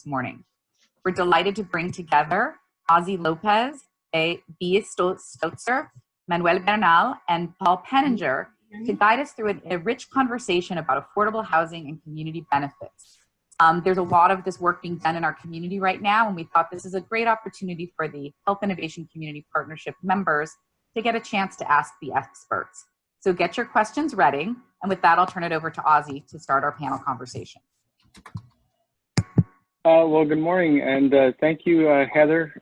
this morning. We're delighted to bring together Ozzy Lopez, Bea Stotzer, Manuel Bernal, and Paul Penninger to guide us through a rich conversation about affordable housing and community benefits. There's a lot of this work being done in our community right now, and we thought this is a great opportunity for the Health Innovation Community Partnership members to get a chance to ask the experts. So get your questions ready, and with that, I'll turn it over to Ozzy to start our panel conversation. Well, good morning, and thank you, Heather,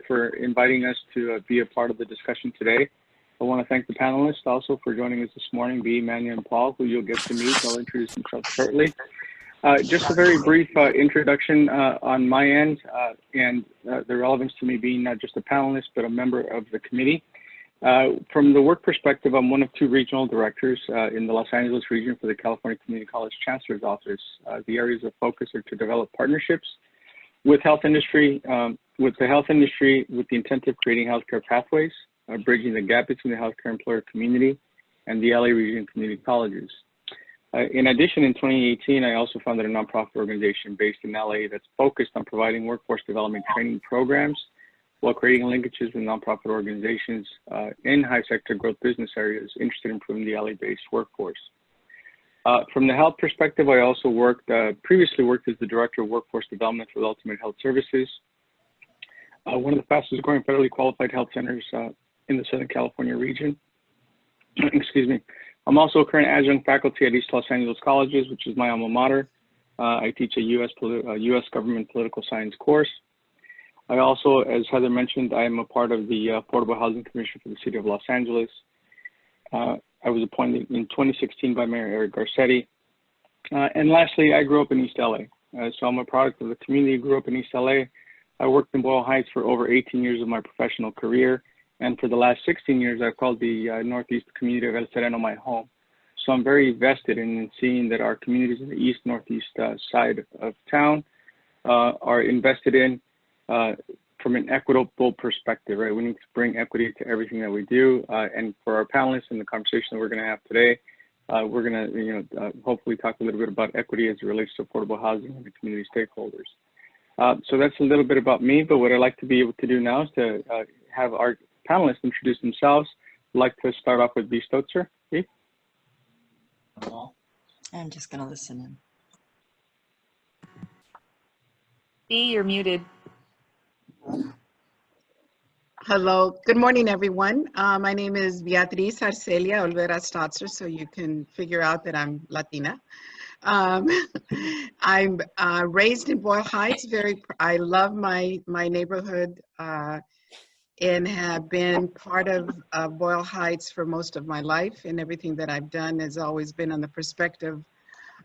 for inviting us to be a part of the discussion today. I want to thank the panelists also for joining us this morning, Bea, Manuel, and Paul, who you'll get to meet. I'll introduce themselves shortly. Just a very brief introduction on my end, and the relevance to me being not just a panelist, but a member of the committee. From the work perspective, I'm one of two regional directors in the Los Angeles region for the California Community College Chancellor's Office. The areas of focus are to develop partnerships with the health industry, with the intent of creating healthcare pathways, bridging the gap between the healthcare employer community and the LA region community colleges. In addition, in 2018, I also founded a nonprofit organization based in LA that's focused on providing workforce development training programs while creating linkages with nonprofit organizations in high sector growth business areas interested in improving the LA-based workforce. From the health perspective, I also previously worked as the Director of Workforce Development for Ultimate Health Services, one of the fastest growing federally qualified health centers in the Southern California region. Excuse me. I'm also a current adjunct faculty at East Los Angeles Colleges, which is my alma mater. I teach a U.S. government political science course. I also, as Heather mentioned, I am a part of the Affordable Housing Commission for the City of Los Angeles. I was appointed in 2016 by Mayor Eric Garcetti. And lastly, I grew up in East LA. So I'm a product of the community, grew up in East LA. I worked in Boyle Heights for over 18 years of my professional career. And for the last 16 years, I've called the Northeast community of El Sereno my home. So I'm very vested in seeing that our communities in the East Northeast side of town are invested in from an equitable perspective, right? We need to bring equity to everything that we do. And for our panelists and the conversation that we're going to have today, we're going to, hopefully talk a little bit about equity as it relates to affordable housing and the community stakeholders. So that's a little bit about me, but what I'd like to be able to do now is to have our panelists introduce themselves. I'd like to start off with Bea Stotzer. Bea? I'm just going to listen in. Bea, you're muted. Hello, good morning, everyone. My name is Beatriz Arcelia Olvera Stotzer, so you can figure out that I'm Latina. I'm raised in Boyle Heights. I love my neighborhood and have been part of Boyle Heights for most of my life, and everything that I've done has always been on the perspective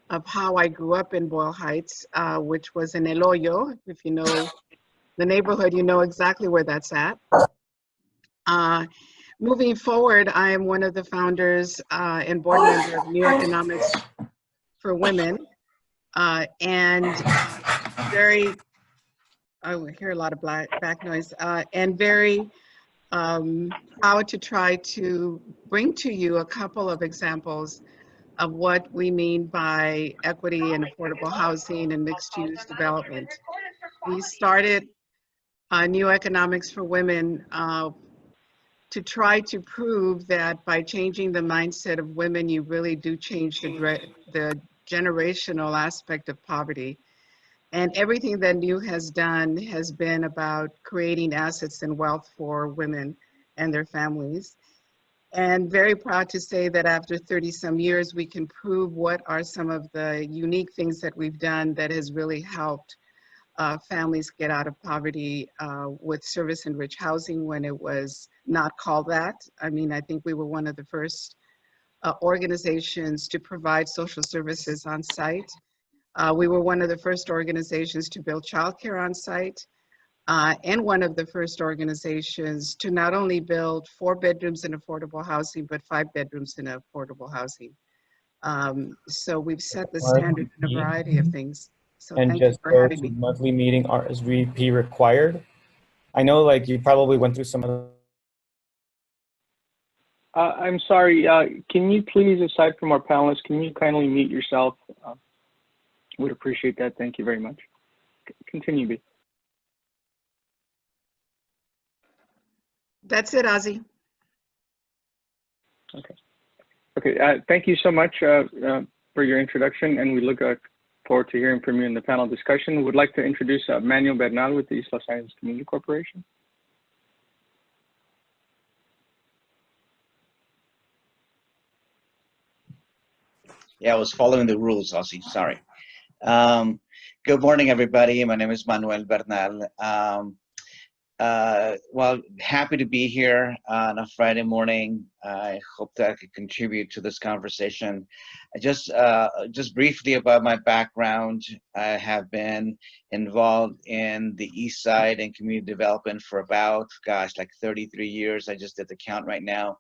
of how I grew up in Boyle Heights, which was in El Hoyo. If you know the neighborhood, you know exactly where that's at. Moving forward, I am one of the founders and board member of New Economics for Women, and I hear a lot of back noise, and very proud to try to bring to you a couple of examples of what we mean by equity and affordable housing and mixed use development. We started New Economics for Women to try to prove that by changing the mindset of women, you really do change the generational aspect of poverty. And everything that New has done has been about creating assets and wealth for women and their families. And very proud to say that after 30 some years, we can prove what are some of the unique things that we've done that has really helped families get out of poverty with service-enriched housing when it was not called that. I mean, I think we were one of the first organizations to provide social services on site. We were one of the first organizations to build childcare on site, and one of the first organizations to not only build 4 bedrooms in affordable housing, but 5 bedrooms in affordable housing. So we've set the standard in a variety of things. So and thank you just for go having to me. monthly meeting RSVP required. I know, like, you probably went through some of the. I'm sorry, can you please, aside from our panelists, can you kindly mute yourself? Would appreciate that, thank you very much. continue, B. That's it, Ozzy. Okay, thank you so much for your introduction, and we look forward to hearing from you in the panel discussion. Would like to introduce Manuel Bernal with the East Los Angeles Community Corporation. Yeah, I was following the rules, Ozzy, sorry. Good morning, everybody. My name is Manuel Bernal. Well, happy to be here on a Friday morning. I hope that I could contribute to this conversation. Just briefly about my background, I have been involved in the East Side and community development for about, like 33 years. I just did the count right now.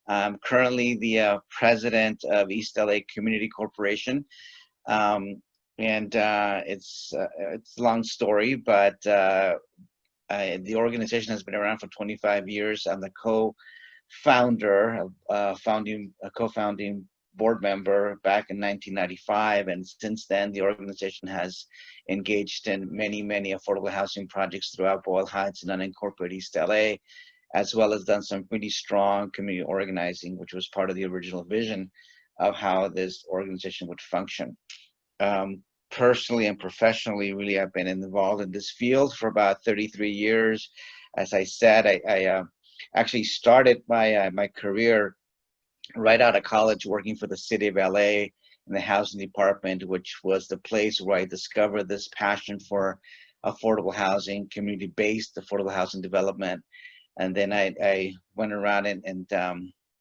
I'm currently the president of East LA Community Corporation. It's a long story, but the organization has been around for 25 years. I'm the co-founder, co-founding board member back in 1995. And since then, the organization has engaged in many, many affordable housing projects throughout Boyle Heights and unincorporated East LA, as well as done some pretty strong community organizing, which was part of the original vision of how this organization would function. Personally and professionally, really, I've been involved in this field for about 33 years. As I said, I actually started my career right out of college working for the city of LA in the housing department, which was the place where I discovered this passion for affordable housing, community-based affordable housing development. And then I went around and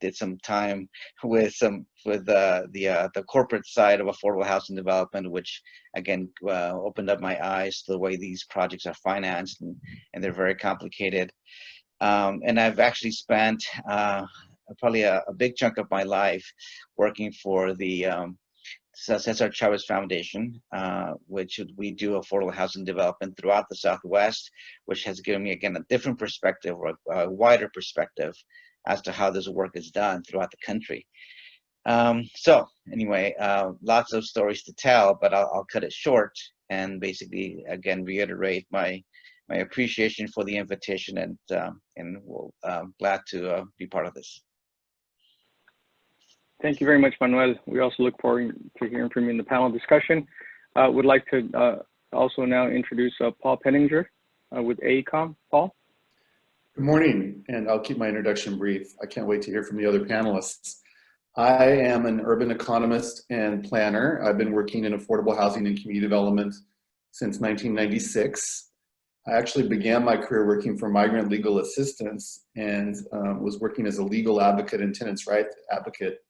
did some time with the corporate side of affordable housing development, which again opened up my eyes to the way these projects are financed, and they're very complicated. And I've actually spent probably a big chunk of my life working for the Cesar Chavez Foundation, which we do affordable housing development throughout the Southwest, which has given me, again, a different perspective, or a wider perspective as to how this work is done throughout the country. So anyway, lots of stories to tell, but I'll cut it short and basically, again, reiterate my appreciation for the invitation, and we'll glad to be part of this. Thank you very much, Manuel. We also look forward to hearing from you in the panel discussion. Would like to also now introduce Paul Penninger with AECOM. Paul? Good morning, and I'll keep my introduction brief. I can't wait to hear from the other panelists. I am an urban economist and planner. I've been working in affordable housing and community development since 1996. I actually began my career working for migrant legal assistance and was working as a legal advocate and tenants' rights advocate,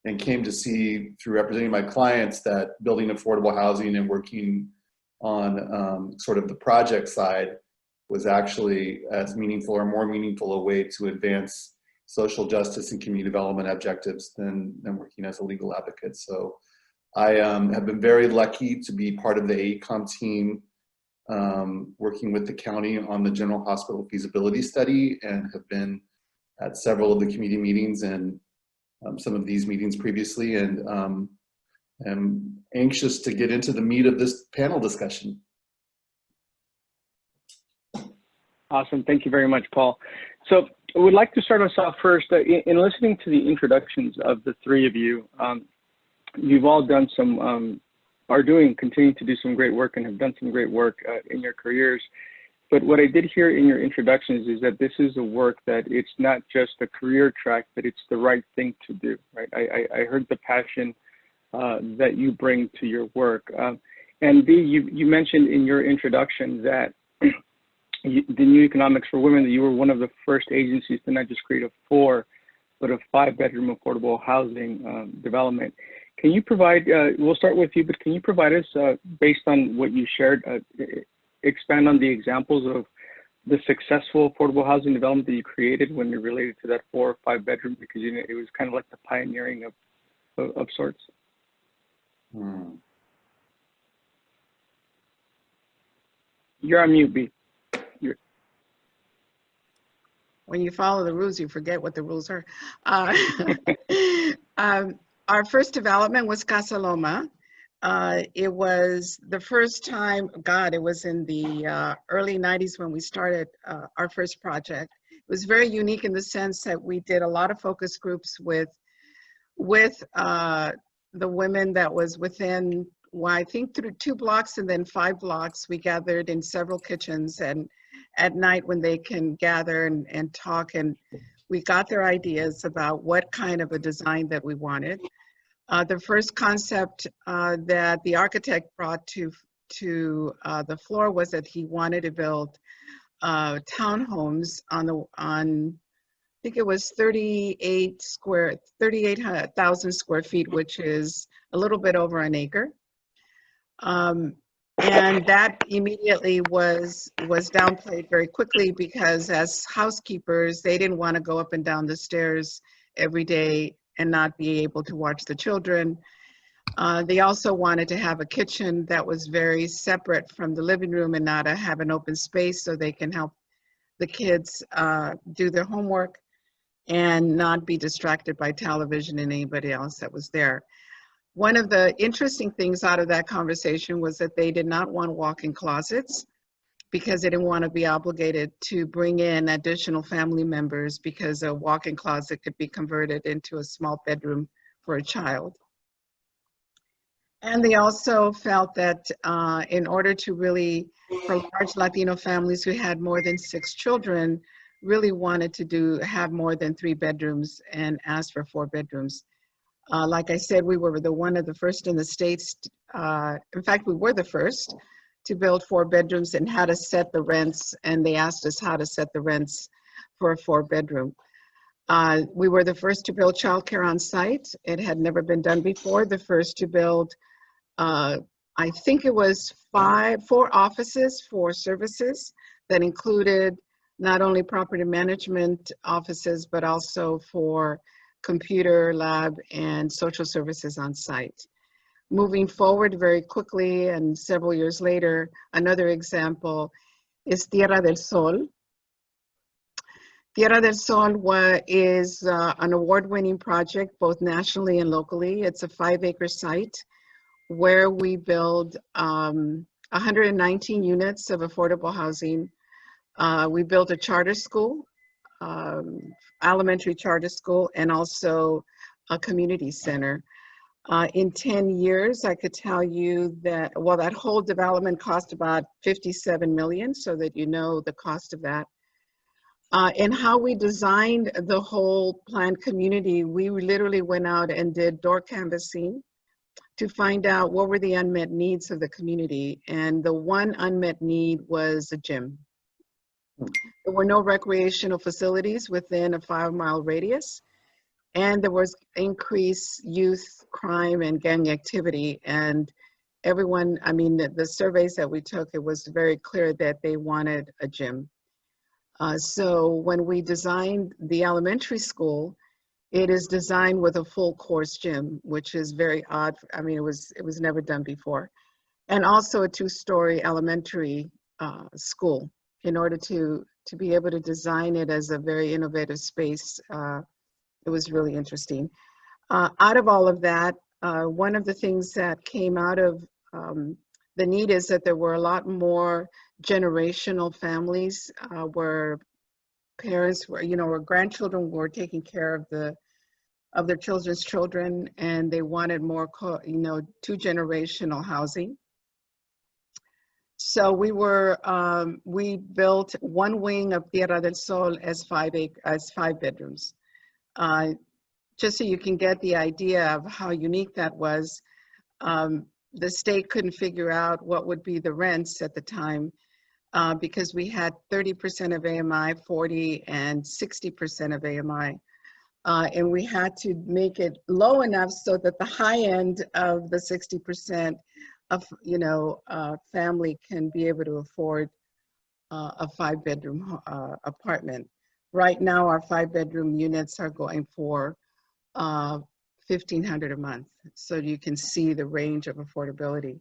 and came to see through representing my clients that building affordable housing and working on sort of the project side was actually as meaningful or more meaningful a way to advance social justice and community development objectives than working as a legal advocate. So I have been very lucky to be part of the AECOM team, working with the county on the general hospital feasibility study, and have been at several of the community meetings and some of these meetings previously, and am anxious to get into the meat of this panel discussion. Awesome. Thank you very much, Paul. So I would like to start us off first. In listening to the introductions of the three of you, you've all done some, continue to do some great work, and have done some great work in your careers. But what I did hear in your introductions is that this is a work that it's not just a career track, but it's the right thing to do, right? I heard the passion that you bring to your work. And B, you mentioned in your introduction that the New Economics for Women, that you were one of the first agencies to not just create a 4, but a 5-bedroom affordable housing development. Can you provide, we'll start with you, but can you provide us, based on what you shared, expand on the examples of the successful affordable housing development that you created when you're related to that 4 or 5-bedroom, because you know, it was kind of like the pioneering of sorts? You're on mute, B. When you follow the rules, you forget what the rules are. Our first development was Casa Loma. it was the first time, God, it was in the early 90s when we started our first project. It was very unique in the sense that we did a lot of focus groups with the women that was within, well, I think through 2 blocks and then 5 blocks. We gathered in several kitchens, and at night when they can gather and talk, and we got their ideas about what kind of a design that we wanted. The first concept that the architect brought to the floor was that he wanted to build townhomes on I think it was 38,000 square feet, which is a little bit over an acre. And that immediately was downplayed very quickly because as housekeepers, they didn't want to go up and down the stairs every day and not be able to watch the children. They also wanted to have a kitchen that was very separate from the living room and not have an open space so they can help the kids do their homework and not be distracted by television and anybody else that was there. One of the interesting things out of that conversation was that they did not want walk-in closets because they didn't want to be obligated to bring in additional family members because a walk-in closet could be converted into a small bedroom for a child. And they also felt that in order to really, for large Latino families who had more than 6 children, really wanted to have more than 3 bedrooms and asked for 4 bedrooms. Like I said, we were one of the first in the States. In fact, we were the first to build 4 bedrooms and how to set the rents. And they asked us how to set the rents for a 4-bedroom. We were the first to build childcare on site. It had never been done before. The first to build, I think it was 4 offices for services that included not only property management offices, but also for computer lab and social services on site. Moving forward very quickly and several years later, another example is Tierra del Sol. Tierra del Sol is an award-winning project, both nationally and locally. It's a 5-acre site where we build 119 units of affordable housing. We built a charter school, elementary charter school, and also a community center. In 10 years, I could tell you that, well, that whole development cost about $57 million, so that you know the cost of that. And how we designed the whole planned community, we literally went out and did door canvassing to find out what were the unmet needs of the community. And the one unmet need was a gym. There were no recreational facilities within a 5-mile radius, and there was increased youth crime and gang activity. And everyone, I mean, the surveys that we took, it was very clear that they wanted a gym. So when we designed the elementary school, it is designed with a full course gym, which is very odd. I mean, it was never done before. And also a 2-story elementary school. In order to be able to design it as a very innovative space, it was really interesting. Out of all of that, one of the things that came out of the need is that there were a lot more generational families where parents were, where grandchildren were taking care of their children's children, and they wanted more, 2-generational housing. So we built one wing of Tierra del Sol as 5 bedrooms. Just so you can get the idea of how unique that was, the state couldn't figure out what would be the rents at the time because we had 30% of AMI, 40 and 60% of AMI. And we had to make it low enough so that the high end of the 60% of family can be able to afford a 5-bedroom apartment. Right now, our 5-bedroom units are going for $1,500 a month. So you can see the range of affordability.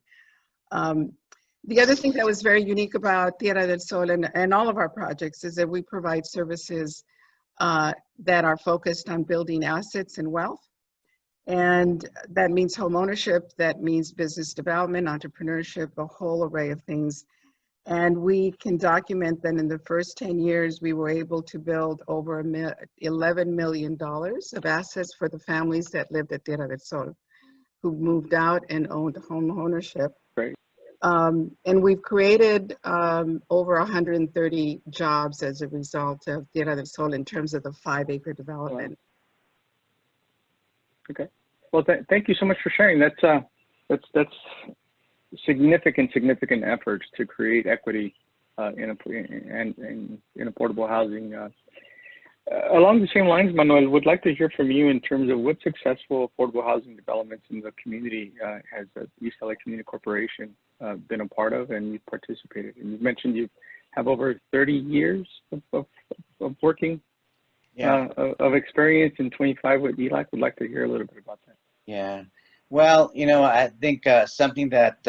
The other thing that was very unique about Tierra del Sol and all of our projects is that we provide services that are focused on building assets and wealth. And that means home ownership, that means business development, entrepreneurship, a whole array of things. And we can document that in the first 10 years, we were able to build over $11 million of assets for the families that lived at Tierra del Sol, who moved out and owned home ownership. Great. And we've created over 130 jobs as a result of Tierra del Sol in terms of the 5-acre development. Wow. Okay. Well, thank you so much for sharing. That's significant efforts to create equity in affordable housing. Along the same lines, Manuel, would like to hear from you in terms of what successful affordable housing developments in the community has the East LA Community Corporation been a part of and you've participated in. You've mentioned you have over 30 years of working, of experience, and 25 with ELAC. Would like to hear a little bit about that. Yeah. Well, I think something that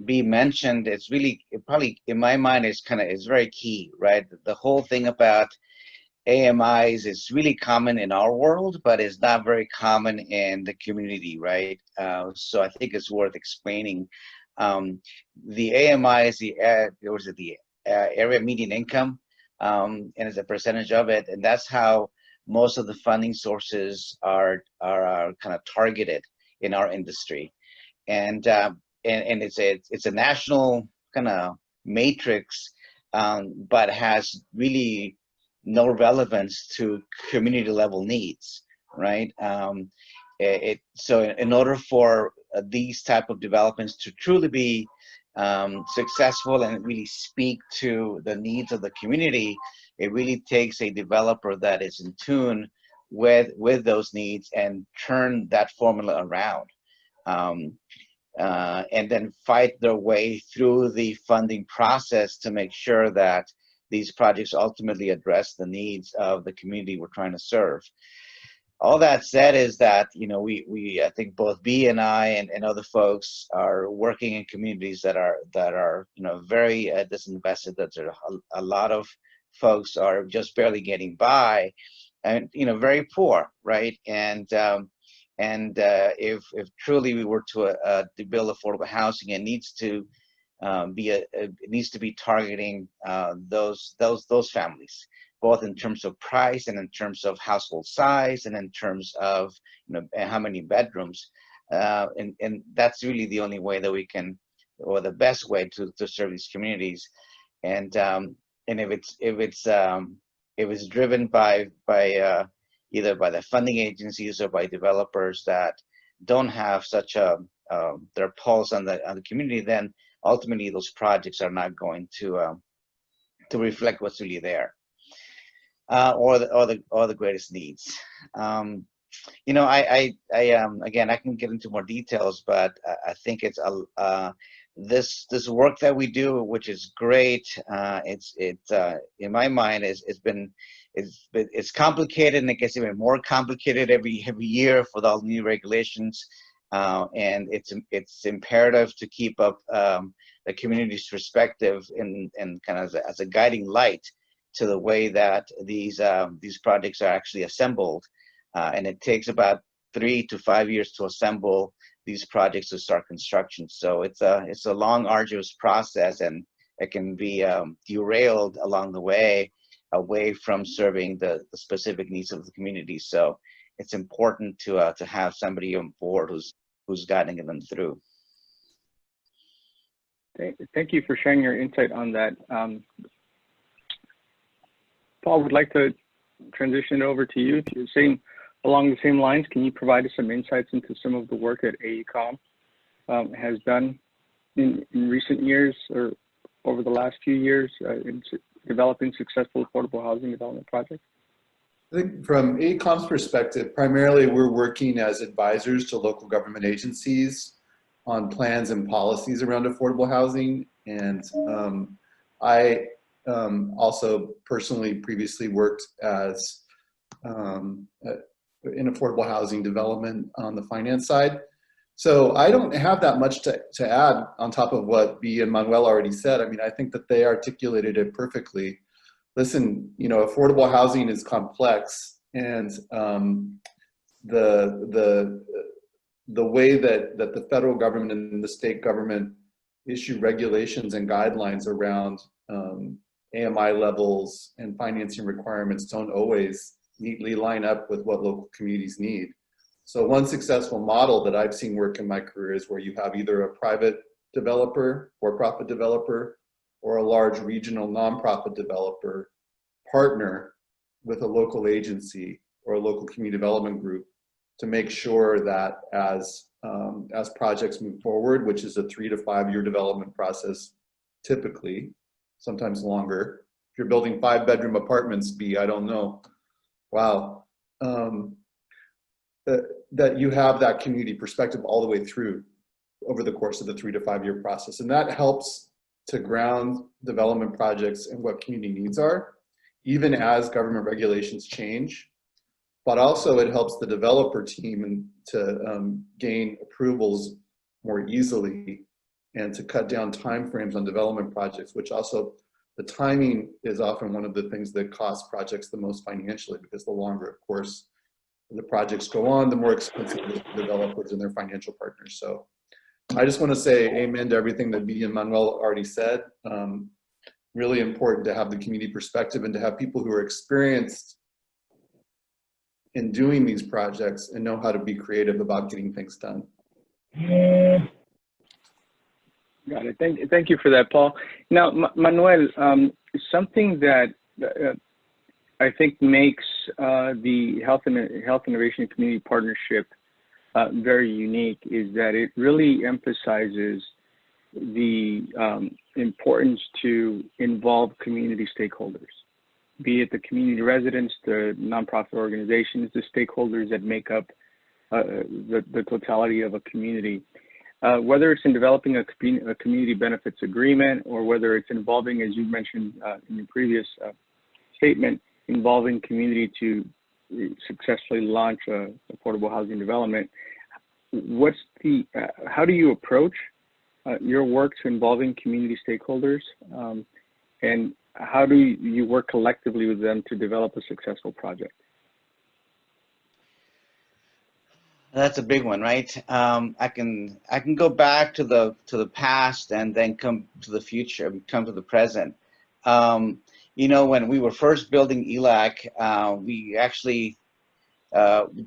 B mentioned, it's really, probably in my mind is very key, right? The whole thing about AMIs is really common in our world, but it's not very common in the community, right? So I think it's worth explaining. The AMI is the area median income, and it's a percentage of it, and that's how most of the funding sources are kind of targeted in our industry, and it's a national kind of matrix, but has really no relevance to community level needs, right? So in order for these type of developments to truly be successful and really speak to the needs of the community, it really takes a developer that is in tune with those needs and turn that formula around, and then fight their way through the funding process to make sure that these projects ultimately address the needs of the community we're trying to serve. All that said is that, I think both B and I and other folks are working in communities that are very disinvested, that there are a lot of folks are just barely getting by, and very poor, right? And if truly we were to build affordable housing, it needs to be targeting those families, both in terms of price and in terms of household size and in terms of how many bedrooms, and that's really the only way that we can, or the best way to serve these communities. And if it's driven by either by the funding agencies or by developers that don't have such their pulse on the community, then ultimately those projects are not going to reflect what's really there, or the greatest needs. Again, I can get into more details, but I think it's this work that we do, which is great. In my mind, it's complicated, and it gets even more complicated every year for all new regulations, and it's imperative to keep up the community's perspective and kind of as a guiding light to the way that these projects are actually assembled, and it takes about 3 to 5 years to assemble these projects to start construction. So it's a long, arduous process, and it can be derailed along the way, away from serving the specific needs of the community. So it's important to have somebody on board who's guiding them through. Thank you for sharing your insight on that. Paul, would like to transition over to you. Along the same lines, can you provide us some insights into some of the work that AECOM has done in recent years or over the last few years in developing successful affordable housing development projects? I think from AECOM's perspective, primarily we're working as advisors to local government agencies on plans and policies around affordable housing. And I also personally previously worked as in affordable housing development on the finance side. So I don't have that much to add on top of what B and Manuel already said. I mean, I think that they articulated it perfectly. Listen, affordable housing is complex, and the way that the federal government and the state government issue regulations and guidelines around AMI levels and financing requirements don't always neatly line up with what local communities need. So one successful model that I've seen work in my career is where you have either a private developer, for-profit developer, or a large regional nonprofit developer partner with a local agency or a local community development group to make sure that as projects move forward, which is a 3 to 5 year development process, typically, sometimes longer. If you're building 5-bedroom apartments, I don't know. Wow. That you have that community perspective all the way through over the course of the 3 to 5 year process. And that helps to ground development projects and what community needs are, even as government regulations change. But also it helps the developer team to gain approvals more easily and to cut down timeframes on development projects, which also the timing is often one of the things that costs projects the most financially, because the longer, of course, the projects go on, the more expensive it is for developers and their financial partners. So I just want to say amen to everything that Bea and Manuel already said. Really important to have the community perspective and to have people who are experienced in doing these projects and know how to be creative about getting things done. Got it. Thank you for that, Paul. Now, Manuel, something that I think makes the Health Innovation and Community Partnership very unique is that it really emphasizes the importance to involve community stakeholders, be it the community residents, the nonprofit organizations, the stakeholders that make up the totality of a community. Whether it's in developing a community benefits agreement, or whether it's involving, as you mentioned in your previous statement, involving community to successfully launch affordable housing development. What's the, how do you approach your work to involving community stakeholders, and how do you work collectively with them to develop a successful project? That's a big one, right? I can go back to the past and then come to the future, come to the present. You know, when we were first building ELAC, we actually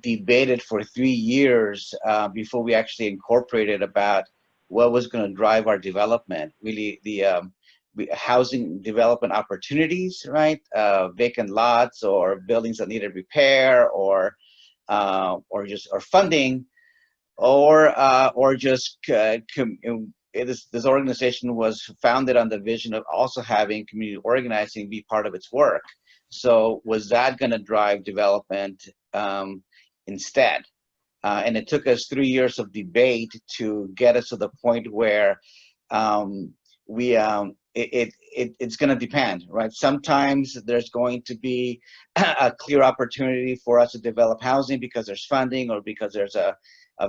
debated for 3 years before we actually incorporated about what was going to drive our development. Really, the housing development opportunities, right? Vacant lots or buildings that needed repair, or funding, or just this organization was founded on the vision of also having community organizing be part of its work. So was that going to drive development instead? And it took us 3 years of debate to get us to the point where it's going to depend, right? Sometimes there's going to be a clear opportunity for us to develop housing because there's funding, or because there's a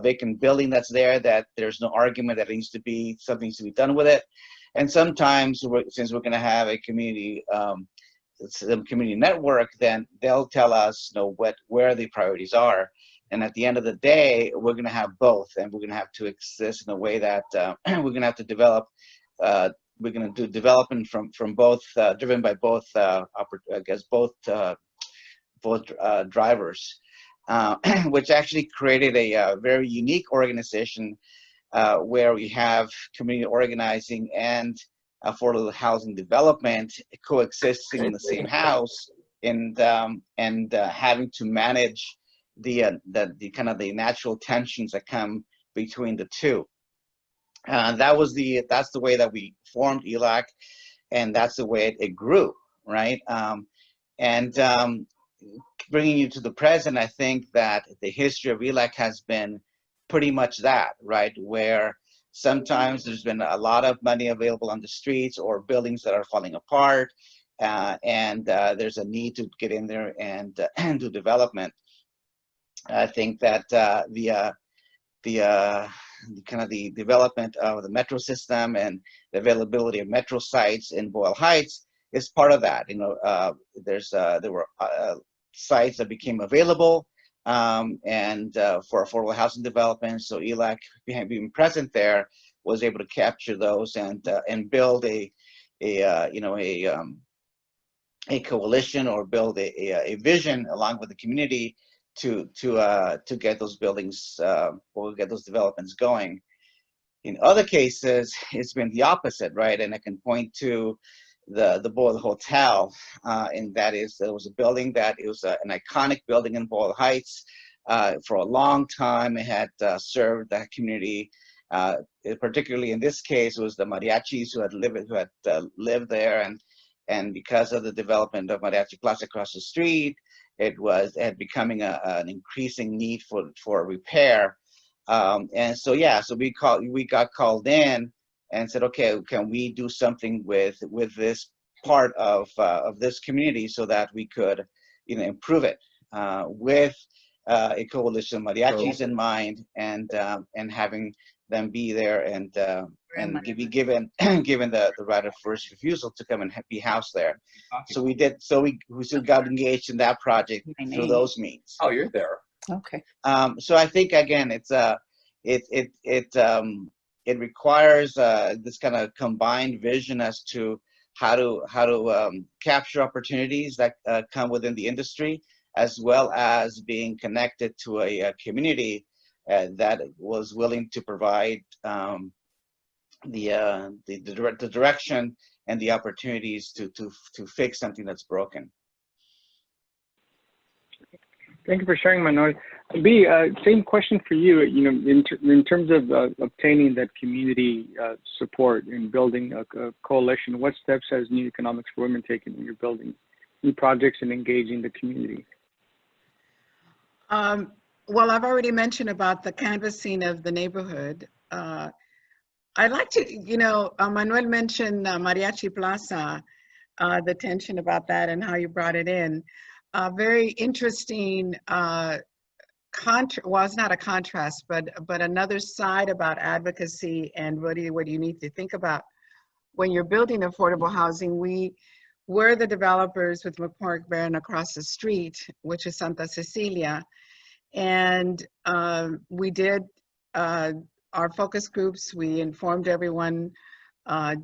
vacant building that's there that there's no argument that something needs to be done with it. And sometimes, since we're going to have a community community network, then they'll tell us, you know, where the priorities are. And at the end of the day, we're going to have both, and we're going to have to exist in a way that we're going to have to develop. We're going to do development from both, driven by both, I guess, both drivers, which actually created a very unique organization where we have community organizing and affordable housing development coexisting in the same house, and having to manage the kind of the natural tensions that come between the two. That's the way that we formed ELAC, and that's the way it grew, right? Bringing you to the present, I think that the history of ELAC has been pretty much that, right? Where sometimes there's been a lot of money available on the streets, or buildings that are falling apart, and there's a need to get in there and do development. I think that the kind of the development of the metro system and the availability of metro sites in Boyle Heights is part of that. You know, there were sites that became available, and for affordable housing development. So ELAC, being present there, was able to capture those and build a coalition, or build a vision along with the community to get those buildings or get those developments going. In other cases, it's been the opposite, right? And I can point to the Boyle Hotel, and that is, there was a building that it was an iconic building in Boyle Heights. For a long time, it had served that community. Particularly in this case, it was the mariachis who had lived there, and because of the development of Mariachi Plaza across the street, it had becoming an increasing need for repair. And so we got called in and said, okay, can we do something with this part of this community so that we could improve it with a coalition of mariachis in mind, and having them be there and be given the right of first refusal to come and be housed there. So we did. So we still got engaged in that project through those means. Oh, you're there. Okay. So I think again, it requires this kind of combined vision as to how to capture opportunities that come within the industry, as well as being connected to a community that was willing to provide the direction and the opportunities to fix something that's broken. Thank you for sharing, Manuel. B, same question for you. In terms of obtaining that community support in building a coalition, what steps has New Economics for Women taken in your building new projects and engaging the community? Well, I've already mentioned about the canvassing of the neighborhood. I'd like to, Manuel mentioned Mariachi Plaza, the tension about that and how you brought it in. Very interesting, well, it's not a contrast, but another side about advocacy and what do you need to think about when you're building affordable housing. We're the developers with McCormick Barron across the street, which is Santa Cecilia. And we did our focus groups, we informed everyone,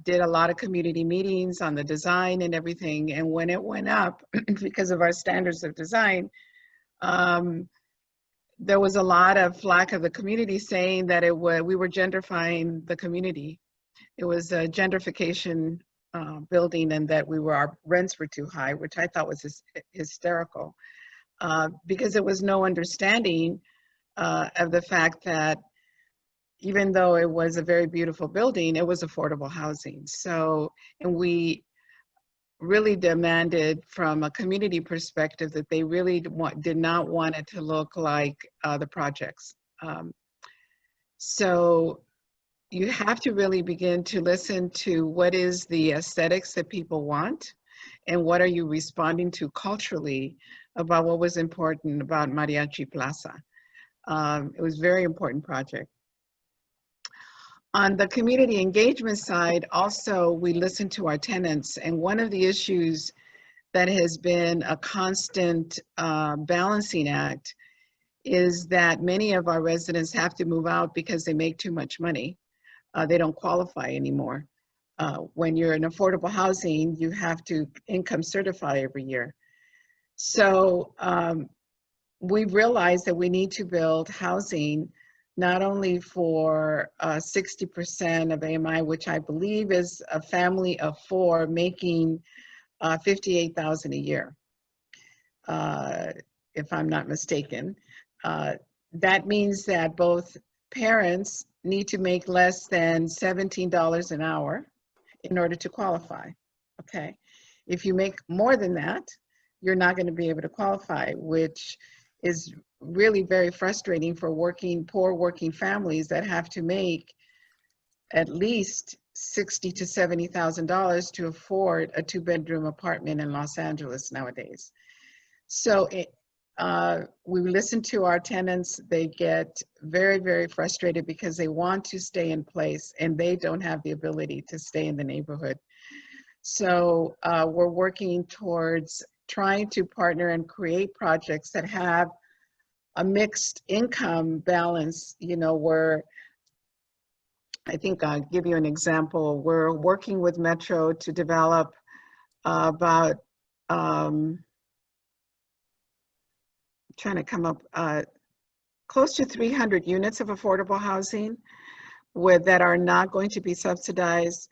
did a lot of community meetings on the design and everything. And when it went up, because of our standards of design, there was a lot of flack of the community saying that we were gentrifying the community. It was a gentrification building, and that our rents were too high, which I thought was hysterical. Because there was no understanding of the fact that even though it was a very beautiful building, it was affordable housing. So, and we really demanded from a community perspective that they really did not want it to look like the projects. So you have to really begin to listen to what is the aesthetics that people want, and what are you responding to culturally about what was important about Mariachi Plaza. It was a very important project. On the community engagement side, also, we listened to our tenants, and one of the issues that has been a constant balancing act is that many of our residents have to move out because they make too much money. They don't qualify anymore. When you're in affordable housing, you have to income certify every year. So we realized that we need to build housing not only for 60% of AMI, which I believe is a family of 4 making $58,000 a year, if I'm not mistaken. That means that both parents need to make less than $17 an hour in order to qualify, okay? If you make more than that, you're not going to be able to qualify, which is really very frustrating for poor working families that have to make at least $60,000 to $70,000 to afford a 2-bedroom apartment in Los Angeles nowadays. So we listen to our tenants. They get very, very frustrated because they want to stay in place and they don't have the ability to stay in the neighborhood. So we're working towards trying to partner and create projects that have a mixed income balance, you know, where I think I'll give you an example. We're working with Metro to develop about, trying to come up, close to 300 units of affordable housing that are not going to be subsidized,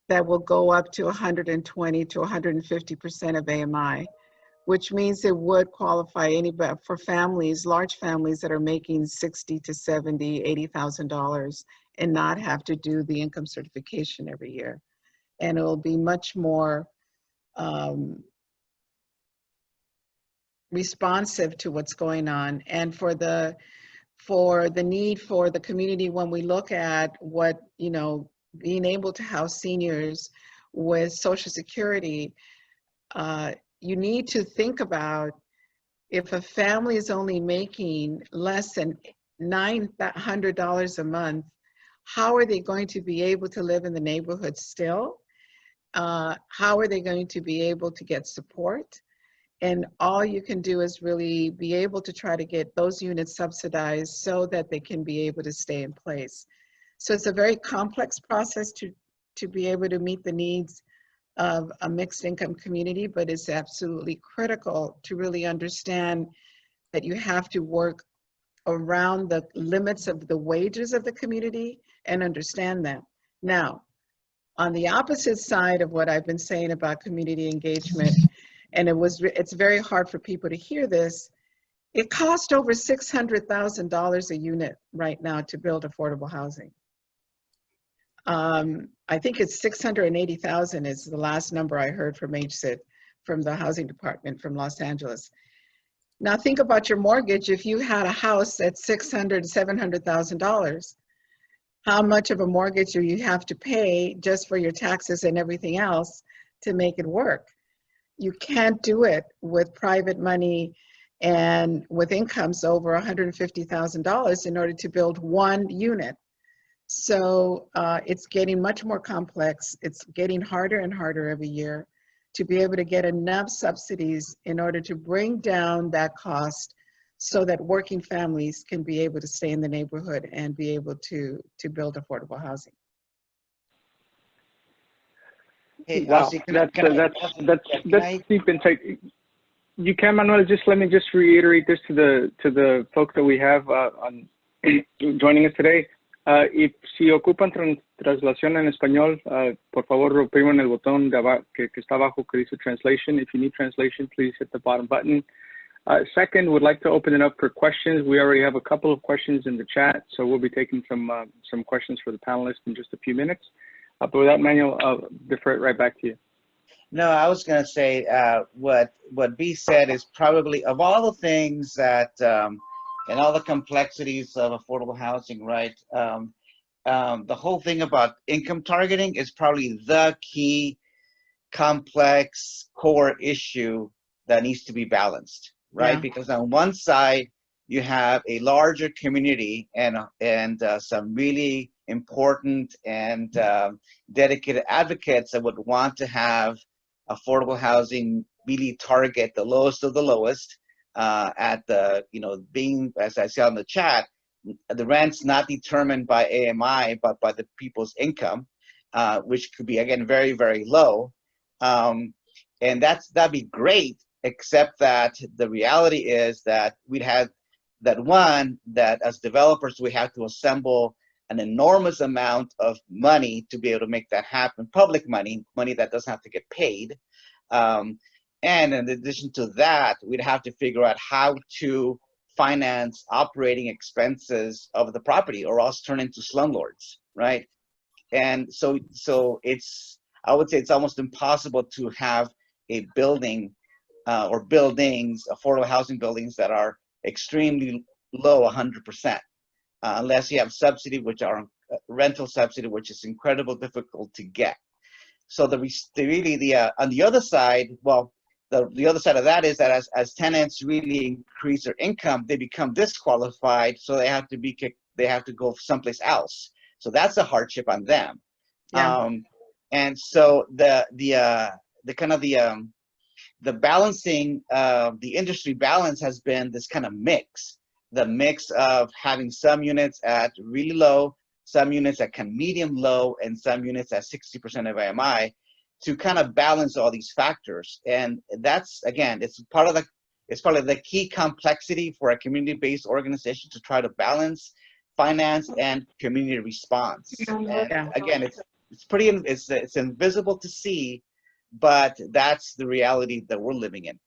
that will go up to 120 to 150% of AMI, which means it would qualify anybody for families, large families that are making $60 to $70, $80,000 and not have to do the income certification every year. And it will be much more responsive to what's going on. And for the need for the community, when we look at what, you know, being able to house seniors with Social Security, you need to think about if a family is only making less than $900 a month, how are they going to be able to live in the neighborhood still? How are they going to be able to get support? And all you can do is really be able to try to get those units subsidized so that they can be able to stay in place. So it's a very complex process to be able to meet the needs of a mixed income community, but it's absolutely critical to really understand that you have to work around the limits of the wages of the community and understand them. Now, on the opposite side of what I've been saying about community engagement, and it's very hard for people to hear this, it costs over $600,000 a unit right now to build affordable housing. I think it's 680,000 is the last number I heard from HICP, from the housing department from Los Angeles. Now think about your mortgage. If you had a house at $600,000, $700,000, how much of a mortgage do you have to pay just for your taxes and everything else to make it work? You can't do it with private money and with incomes over $150,000 in order to build one unit. So it's getting much more complex. It's getting harder and harder every year to be able to get enough subsidies in order to bring down that cost so that working families can be able to stay in the neighborhood and be able to build affordable housing. Hey, Wow, Ozzy, that's deep insight. You can, Manuel, just let me just reiterate this to the folks that we have on joining us today. Y si ocupan traslación en español, por favor opriman el botón de que está abajo que dice translation. If you need translation, please hit the bottom button. Second, would like to open it up for questions. We already have a couple of questions in the chat, so we'll be taking some questions for the panelists in just a few minutes. But with that, Manuel, I'll defer it right back to you. No, I was going to say what B said is probably, of all the things that and all the complexities of affordable housing, right? The whole thing about income targeting is probably the key complex core issue that needs to be balanced, right? Yeah. Because on one side, you have a larger community and some really important and dedicated advocates that would want to have affordable housing really target the lowest of the lowest. At the, being, as I said on the chat, the rent's not determined by AMI, but by the people's income, which could be, again, very, very low. And that'd be great, except that the reality is that we'd have that as developers, we have to assemble an enormous amount of money to be able to make that happen, public money that doesn't have to get paid. And in addition to that, we'd have to figure out how to finance operating expenses of the property or else turn into slumlords, right? And so I would say it's almost impossible to have a building or buildings, affordable housing buildings that are extremely low, 100%, unless you have subsidy, which are rental subsidy, which is incredibly difficult to get. So on the other side, well, the other side of that is that as tenants really increase their income, they become disqualified, so they have to go someplace else. So that's a hardship on them. Yeah. And so the balancing, the industry balance has been this kind of mix. the mix of having some units at really low, some units at kind of medium low, and some units at 60% of AMI, to kind of balance all these factors. And that's, again, it's part of the key complexity for a community-based organization to try to balance finance and community response. And again, it's invisible to see, but that's the reality that we're living in.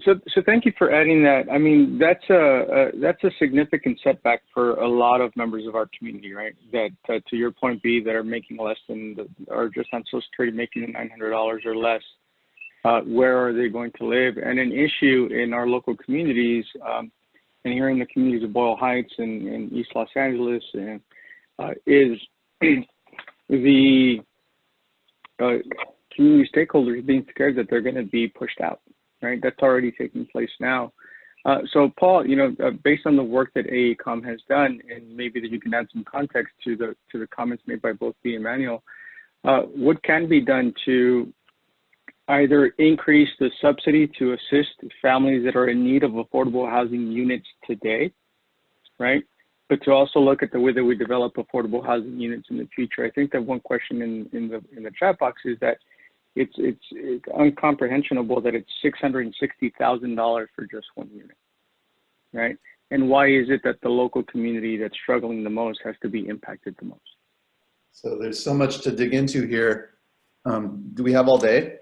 So thank you for adding that. I mean, that's a significant setback for a lot of members of our community, right? That to your point, B, that are making less than or just on Social Security making $900 or less. Where are they going to live? And an issue in our local communities, and here in the communities of Boyle Heights and East Los Angeles, is the community stakeholders being scared that they're going to be pushed out. Right, that's already taking place now. So, Paul, based on the work that AECOM has done, and maybe that you can add some context to the comments made by both B and Manuel, what can be done to either increase the subsidy to assist families that are in need of affordable housing units today, right? But to also look at the way that we develop affordable housing units in the future. I think that one question in the chat box is that it's incomprehensible that it's $660,000 for just one unit, right? And why is it that the local community that's struggling the most has to be impacted the most? So there's so much to dig into here. Do we have all day?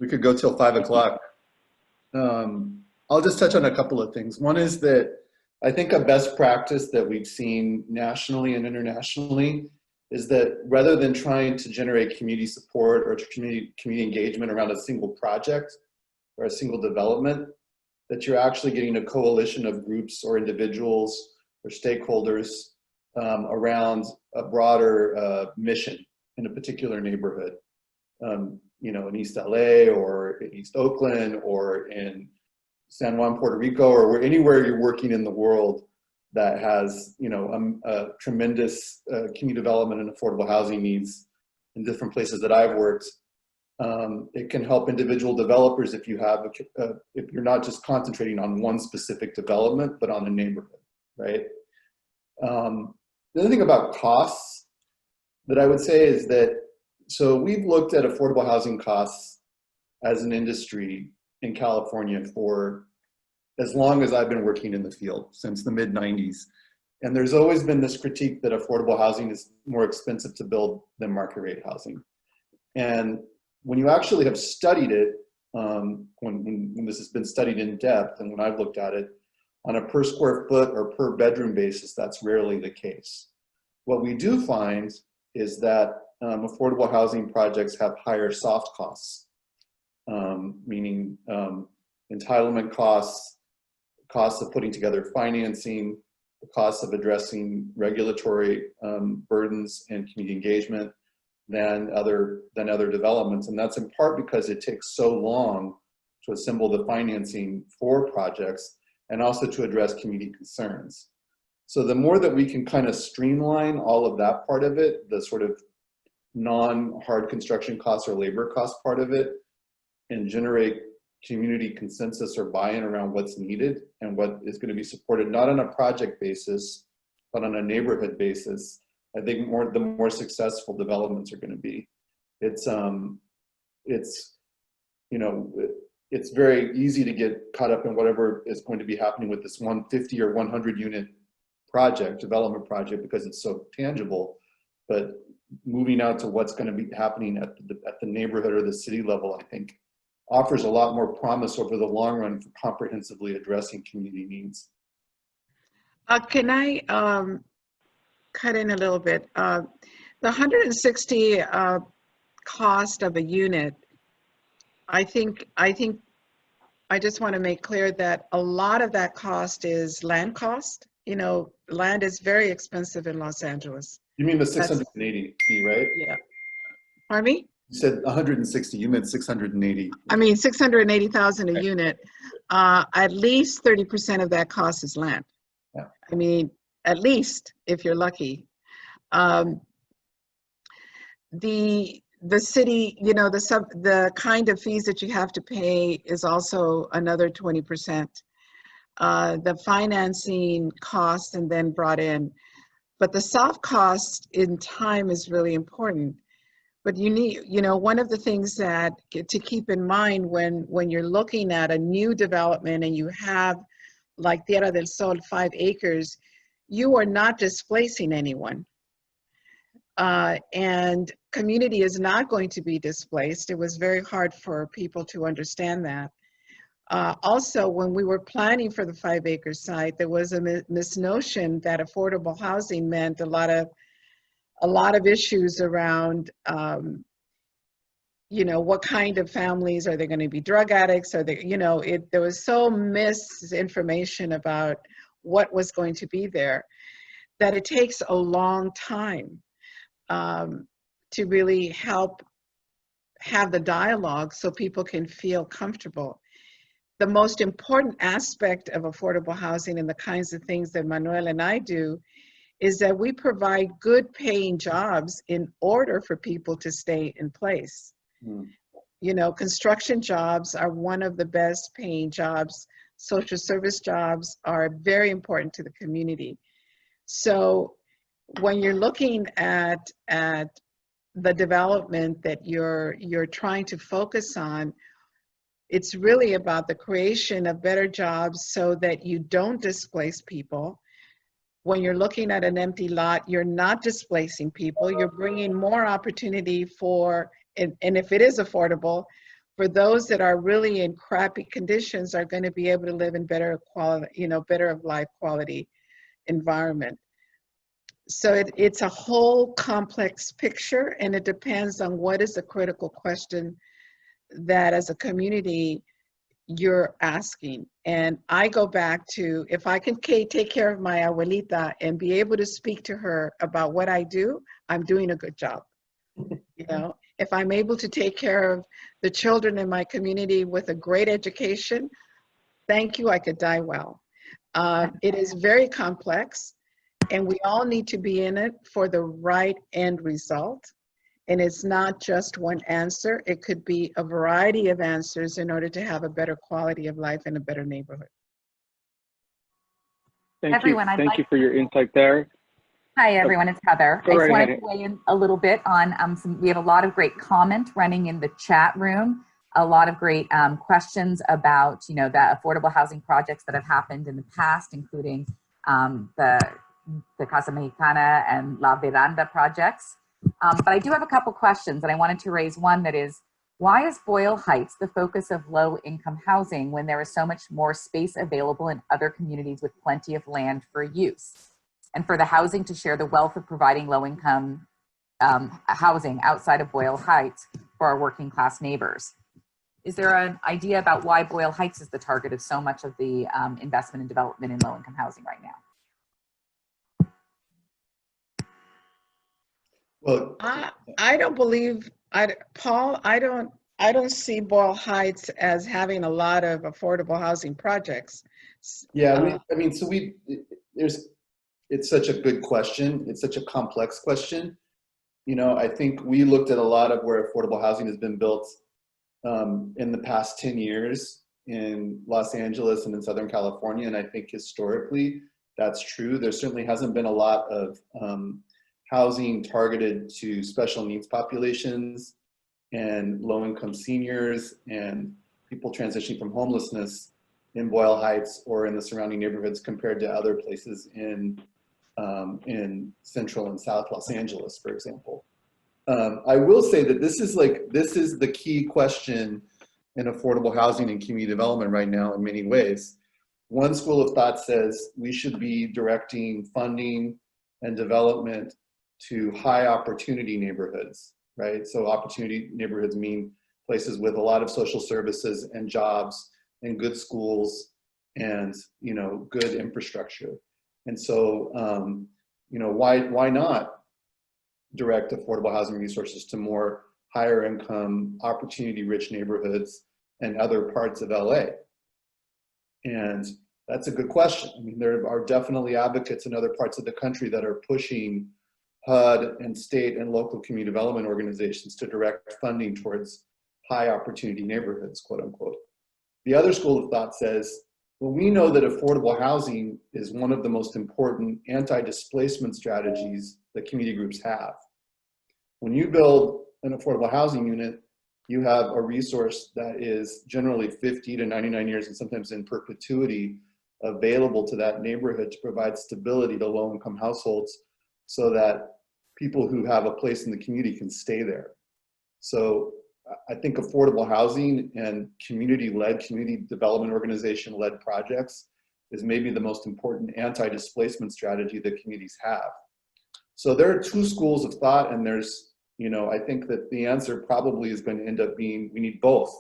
We could go till 5 o'clock. I'll just touch on a couple of things. One is that I think a best practice that we've seen nationally and internationally is that rather than trying to generate community support or community engagement around a single project or a single development, that you're actually getting a coalition of groups or individuals or stakeholders around a broader mission in a particular neighborhood. In East LA or in East Oakland or in San Juan, Puerto Rico, or anywhere you're working in the world that has, a tremendous community development and affordable housing needs in different places that I've worked. It can help individual developers if if you're not just concentrating on one specific development, but on a neighborhood, right? The other thing about costs that I would say is that, so we've looked at affordable housing costs as an industry in California for as long as I've been working in the field, since the mid-90s. And there's always been this critique that affordable housing is more expensive to build than market rate housing. And when you actually have studied it, when this has been studied in depth and when I've looked at it, on a per square foot or per bedroom basis, that's rarely the case. What we do find is that affordable housing projects have higher soft costs, meaning entitlement costs, costs of putting together financing, the costs of addressing regulatory burdens and community engagement than other developments. And that's in part because it takes so long to assemble the financing for projects and also to address community concerns. So the more that we can kind of streamline all of that part of it, the sort of non-hard construction costs or labor cost part of it, and generate community consensus or buy-in around what's needed and what is going to be supported, not on a project basis, but on a neighborhood basis, I think the more successful developments are going to be. It's very easy to get caught up in whatever is going to be happening with this 150 or 100 unit development project, because it's so tangible. But moving out to what's going to be happening at the neighborhood or the city level, I think offers a lot more promise over the long run for comprehensively addressing community needs. Can I cut in a little bit? The 160 cost of a unit, I just want to make clear that a lot of that cost is land cost. Land is very expensive in Los Angeles. You mean the 680 fee, right? Yeah. Pardon me? You said 160, you meant 680. I mean, 680,000 a unit. At least 30% of that cost is land. Yeah. I mean, at least, if you're lucky. The city, the kind of fees that you have to pay is also another 20%. the financing costs and then brought in. But the soft cost in time is really important. But you need, one of the things that to keep in mind when you're looking at a new development and you have like Tierra del Sol, 5 acres, you are not displacing anyone. And community is not going to be displaced. It was very hard for people to understand that. Also, when we were planning for the 5-acre site, there was a misnotion that affordable housing meant a lot of issues around, what kind of families are they going to be? Drug addicts? Are they, there was so misinformation about what was going to be there that it takes a long time to really help have the dialogue so people can feel comfortable. The most important aspect of affordable housing and the kinds of things that Manuel and I do is that we provide good paying jobs in order for people to stay in place. Construction jobs are one of the best paying jobs. Social service jobs are very important to the community. So when you're looking at the development that you're trying to focus on, it's really about the creation of better jobs so that you don't displace people. When you're looking at an empty lot, you're not displacing people. You're bringing more opportunity for, and if it is affordable, for those that are really in crappy conditions are going to be able to live in better quality, better of life quality environment. So it's a whole complex picture, and it depends on what is the critical question that as a community you're asking. And I go back to, if I can take care of my abuelita and be able to speak to her about what I do, I'm doing a good job. If I'm able to take care of the children in my community with a great education, thank you, I could die well. It is very complex, and we all need to be in it for the right end result. And it's not just one answer. It could be a variety of answers in order to have a better quality of life and a better neighborhood. Thank you for your insight there. Hi, everyone. It's Heather. I just wanted ahead. to weigh in a little bit on we have a lot of great comment running in the chat room, a lot of great questions about, the affordable housing projects that have happened in the past, including the Casa Mexicana and La Veranda projects. But I do have a couple questions, and I wanted to raise one that is, why is Boyle Heights the focus of low-income housing when there is so much more space available in other communities with plenty of land for use? And for the housing to share the wealth of providing low-income housing outside of Boyle Heights for our working class neighbors. Is there an idea about why Boyle Heights is the target of so much of the investment and development in low-income housing right now? Well, I don't believe, Paul, I don't see Boyle Heights as having a lot of affordable housing projects. yeah, it's such a good question. It's such a complex question. I think we looked at a lot of where affordable housing has been built in the past 10 years in Los Angeles and in Southern California. And I think historically that's true. There certainly hasn't been a lot of housing targeted to special needs populations and low-income seniors and people transitioning from homelessness in Boyle Heights or in the surrounding neighborhoods compared to other places in Central and South Los Angeles, for example. I will say that this is the key question in affordable housing and community development right now in many ways. One school of thought says we should be directing funding and development to high opportunity neighborhoods, right? So opportunity neighborhoods mean places with a lot of social services and jobs and good schools and, good infrastructure. And so, why not direct affordable housing resources to more higher income, opportunity rich neighborhoods and other parts of LA? And that's a good question. I mean, there are definitely advocates in other parts of the country that are pushing HUD and state and local community development organizations to direct funding towards high opportunity neighborhoods, quote unquote. The other school of thought says Well, we know that affordable housing is one of the most important anti-displacement strategies that community groups have. When you build an affordable housing unit, you have a resource that is generally 50 to 99 years and sometimes in perpetuity available to that neighborhood to provide stability to low-income households so that people who have a place in the community can stay there. So I think affordable housing and community-led, community development organization-led projects is maybe the most important anti-displacement strategy that communities have. So there are two schools of thought, and there's, you know, I think that the answer probably is going to end up being we need both.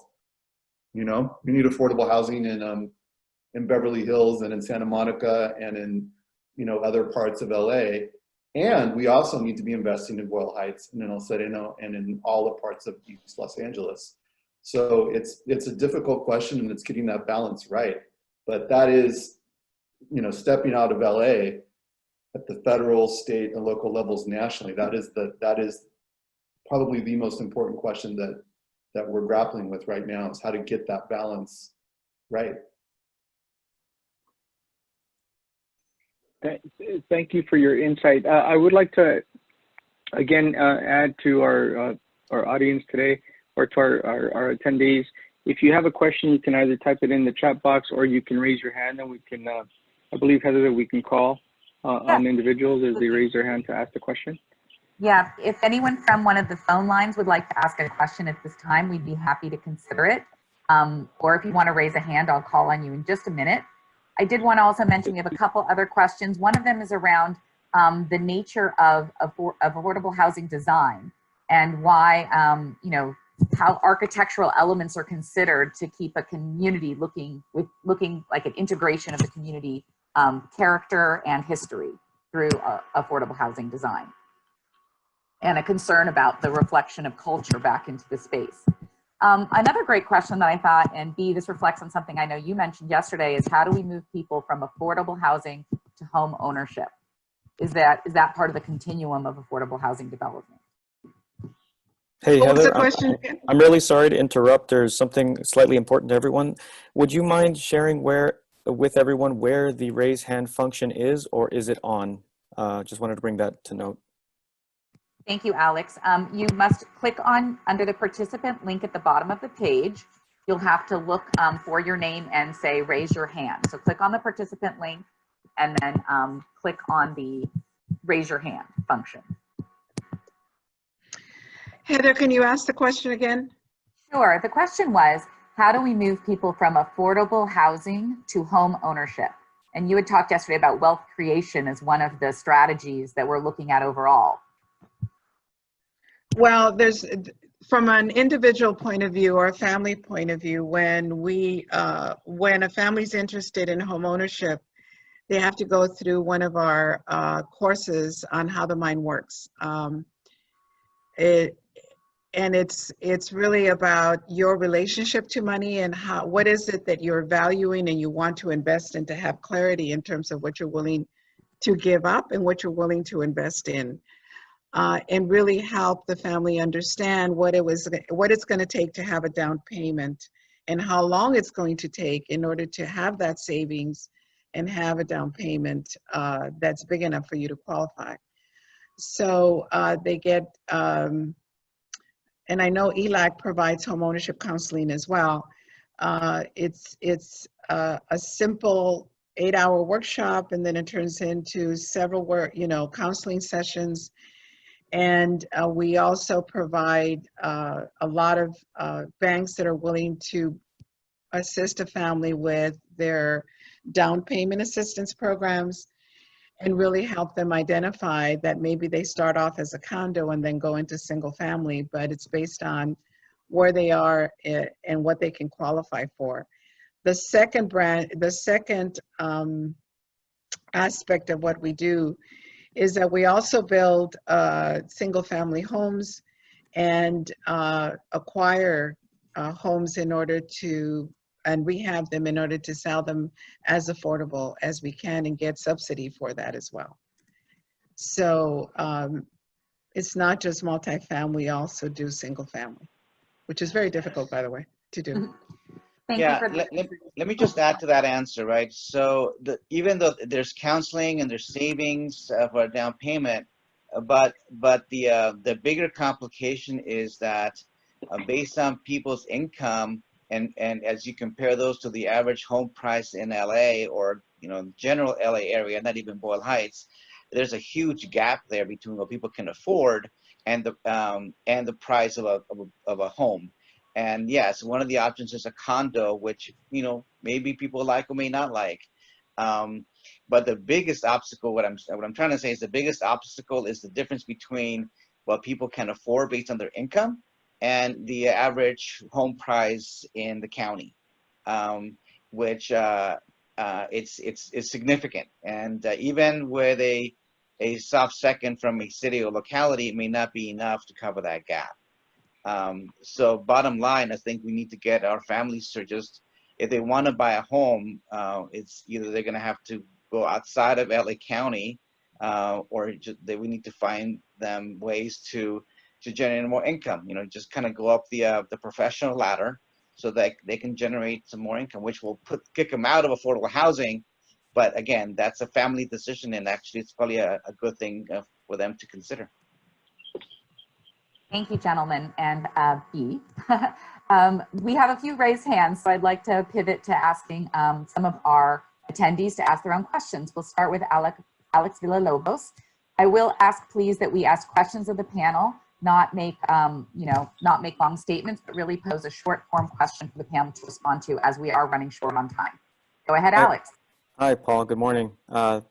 You know, we need affordable housing in Beverly Hills and in Santa Monica and in, you know, other parts of LA. And we also need to be investing in Boyle Heights and in El Sereno and in all the parts of East Los Angeles. So it's a difficult question, and it's getting that balance right. But that is, you know, stepping out of LA at the federal, state, and local levels nationally, that is probably the most important question that we're grappling with right now, is how to get that balance right. Thank you for your insight. I would like to, again, add to our audience today, or to our attendees. If you have a question, you can either type it in the chat box or you can raise your hand, and we can, I believe, Heather, that we can call on individuals as they raise their hand to ask the question. Yeah, if anyone from one of the phone lines would like to ask a question at this time, we'd be happy to consider it. Or if you want to raise a hand, I'll call on you in just a minute. I did want to also mention we have a couple other questions. One of them is around the nature of affordable housing design and why, you know, how architectural elements are considered to keep a community looking like an integration of the community character and history through affordable housing design, and a concern about the reflection of culture back into the space. Another great question that I thought, and B, this reflects on something I know you mentioned yesterday, is how do we move people from affordable housing to home ownership? Is that part of the continuum of affordable housing development? Hey, What was Heather, the question? I'm really sorry to interrupt. There's something slightly important to everyone. Would you mind sharing with everyone where the raise hand function is, or is it on? Just wanted to bring that to note. Thank you, Alex. You must click on under the participant link at the bottom of the page. You'll have to look for your name and say raise your hand. So click on the participant link and then click on the raise your hand function. Heather, can you ask the question again? Sure. The question was, how do we move people from affordable housing to home ownership? And you had talked yesterday about wealth creation as one of the strategies that we're looking at overall. Well, there's, from an individual point of view or a family point of view, when a family's interested in home ownership, they have to go through one of our courses on how the mind works. It's really about your relationship to money and what is it that you're valuing and you want to invest in, to have clarity in terms of what you're willing to give up and what you're willing to invest in. And really help the family understand what it's going to take to have a down payment and how long it's going to take in order to have that savings and have a down payment that's big enough for you to qualify. So they get, and I know ELAC provides home ownership counseling as well. It's a simple 8-hour workshop, and then it turns into several counseling sessions. And we also provide a lot of banks that are willing to assist a family with their down payment assistance programs and really help them identify that maybe they start off as a condo and then go into single family, but it's based on where they are and what they can qualify for. The second aspect of what we do is that we also build single family homes and acquire homes in order to, and rehab them in order to sell them as affordable as we can and get subsidy for that as well. So it's not just multifamily, we also do single family, which is very difficult, by the way, to do. Thank Yeah, you for let me just add to that answer, right? So even though there's counseling and there's savings for a down payment, but the bigger complication is that based on people's income and as you compare those to the average home price in LA or general LA area, not even Boyle Heights, there's a huge gap there between what people can afford and the price of a home. And yes, one of the options is a condo, which maybe people like or may not like. But the biggest obstacle, what I'm trying to say is the biggest obstacle is the difference between what people can afford based on their income and the average home price in the county, which it's significant. And even with a soft second from a city or locality, it may not be enough to cover that gap. So bottom line, I think we need to get our families to just, if they want to buy a home, it's either they're going to have to go outside of LA County, or we need to find them ways to generate more income. Just kind of go up the professional ladder so that they can generate some more income, which will kick them out of affordable housing. But again, that's a family decision, and actually, it's probably a good thing for them to consider. Thank you, gentlemen, and B. We have a few raised hands, so I'd like to pivot to asking some of our attendees to ask their own questions. We'll start with Alex Villalobos. I will ask, please, that we ask questions of the panel, not make long statements, but really pose a short form question for the panel to respond to, as we are running short on time. Go ahead, Alex. Hi, Paul. Good morning.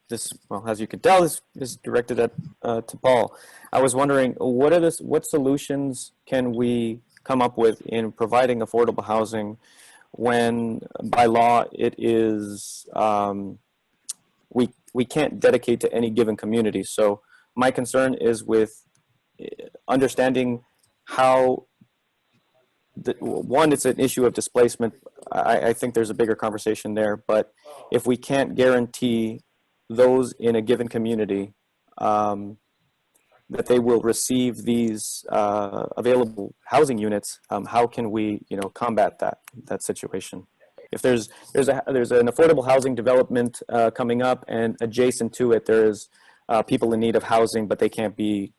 This, well, as you can tell, is directed at to Paul. I was wondering, what solutions can we come up with in providing affordable housing when, by law, it is we can't dedicate to any given community? So my concern is with understanding how. One, it's an issue of displacement. I think there's a bigger conversation there, but if we can't guarantee those in a given community that they will receive these available housing units, how can we, combat that situation? If there's an affordable housing development coming up, and adjacent to it there's people in need of housing, but they can't be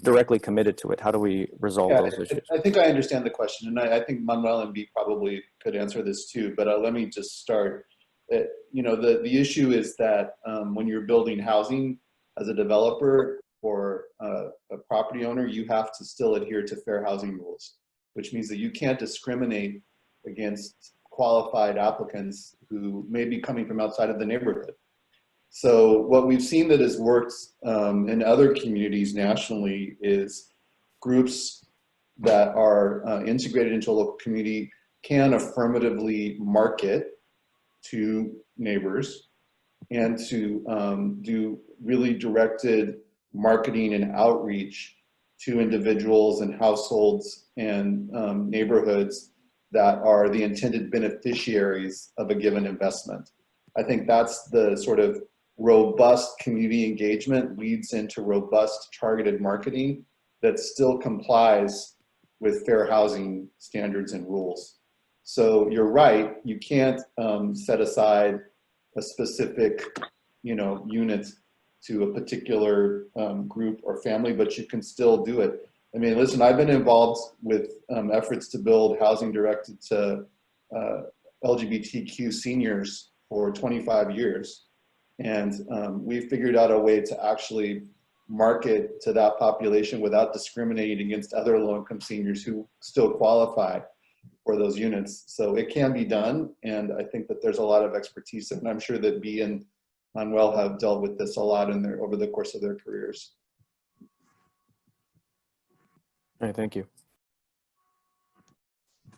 directly committed to it, how do we resolve those issues? I think I understand the question, and I think Manuel and B probably could answer this too, but let me just start. The issue is that when you're building housing as a developer or a property owner, you have to still adhere to fair housing rules, which means that you can't discriminate against qualified applicants who may be coming from outside of the neighborhood. So what we've seen that has worked in other communities nationally is groups that are integrated into a local community can affirmatively market to neighbors and to do really directed marketing and outreach to individuals and households and neighborhoods that are the intended beneficiaries of a given investment. I think that's the sort of robust community engagement leads into robust targeted marketing that still complies with fair housing standards and rules. So you're right, you can't set aside a specific unit to a particular group or family, but you can still do it. I mean, listen, I've been involved with efforts to build housing directed to LGBTQ seniors for 25 years. And we figured out a way to actually market to that population without discriminating against other low-income seniors who still qualify for those units. So it can be done, and I think that there's a lot of expertise, and I'm sure that B and Manuel have dealt with this a lot over the course of their careers. All right, thank you.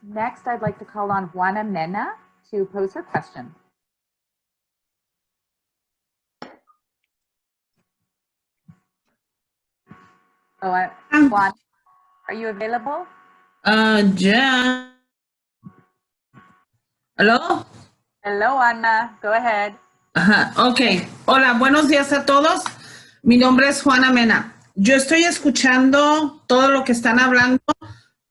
Next, I'd like to call on Juana Mena to pose her question. Juan, are you available? Yeah. ¿Aló? Hello, Ana. Go ahead. Ajá, ok. Hola, buenos días a todos. Mi nombre es Juana Mena. Yo estoy escuchando todo lo que están hablando,